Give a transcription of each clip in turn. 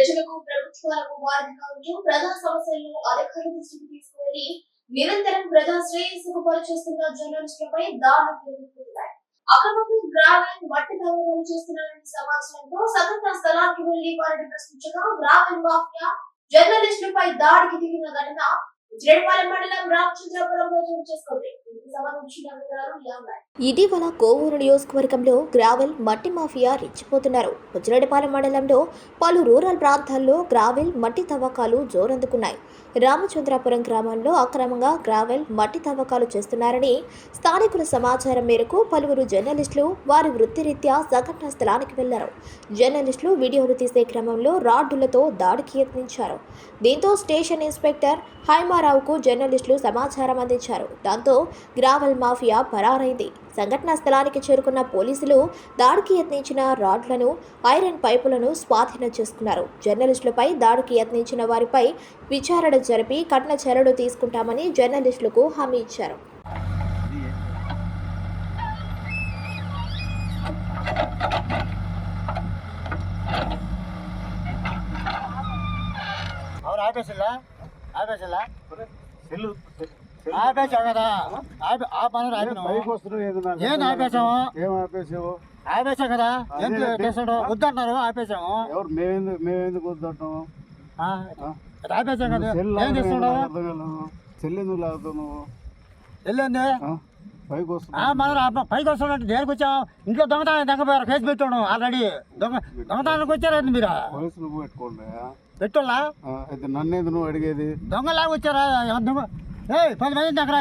ప్రజలకు ప్రభుత్వాలకు వారిని కావచ్చు ప్రజా సమస్యలను అధికారుల దృష్టికి తీసుకువెళ్లి నిరంతరం ప్రజా శ్రేయస్సుకు పనిచేస్తున్న జర్నలిస్టులపై దాడులు పెరుగుతున్నాయి. అక్రమంగా గ్రావెల్ మట్టి తవ్వకాలు చేస్తున్నారనే సమాచారంతో సంఘటనా స్థలానికి వెళ్లి వారిని ప్రశ్నించగా గ్రావెల్ మాఫియా జర్నలిస్టులపై దాడికి దిగిన ఘటన ఉజ్రేడ్పాలెం మండలం రామచంద్రాపురంలో చోటు చేసుకుంది. ఇటీవల కోవూరు నియోజకవర్గంలో గ్రావెల్ మట్టి మాఫియా రెచ్చిపోతున్నారు. ఉజ్రేడ్పాలెం మండలంలో పలు రూరల్ ప్రాంతాల్లో గ్రావెల్ మట్టి తవ్వకాలు జోరందుకున్నాయి. రామచంద్రాపురం గ్రామంలో అక్రమంగా గ్రావెల్ మట్టి తవ్వకాలు చేస్తున్నారని స్థానికుల సమాచారం మేరకు పలువురు జర్నలిస్టులు వారి వృత్తిరీత్యా సంఘటనా స్థలానికి వెళ్లారు. జర్నలిస్టులు వీడియోలు తీసే క్రమంలో రాడ్డులతో దాడికి యత్నించారు. దీంతో స్టేషన్ ఇన్స్పెక్టర్ హైమారావుకు జర్నలిస్టులు సమాచారం అందించారు. దాంతో గ్రావెల్ మాఫియా పరారైంది. సంఘటనా స్థలానికి చేరుకున్న పోలీసులు దాడికి యత్నించిన రాడ్లను, ఐరన్ పైపులను స్వాధీనం చేసుకున్నారు. జర్నలిస్టులపై దాడికి యత్నించిన వారిపై విచారణ జరిపి కఠిన చర్యలు తీసుకుంటామని జర్నలిస్టులకు హామీ ఇచ్చారు. ఆపేసావు కదా, ఆ పనులు ఆపేసావు కదా, వద్దంటారు ఆపేసాము. మేమెందుకు వద్దంటాము? ఆపేసాం కదా, ఏం చేస్తున్నావు? చెల్లెందుకు లాగుతావు నువ్వు? వెళ్ళింది పైకి వస్తున్నా, పైకి వస్తున్నట్టు దేనికి వచ్చావు? ఇంట్లో దొంగతనం కేసు పెట్టాను ఆల్రెడీ. దొంగతనానికి వచ్చారా మీరు? పోలీసులు పెట్టుకోండి. పెట్టోళ్ళా? అయితే నన్నేది నువ్వు అడిగేది? దొంగలాగా వచ్చారా? 10 మంది దగ్గర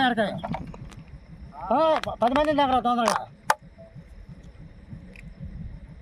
10 మంది దగ్గర తొందరగా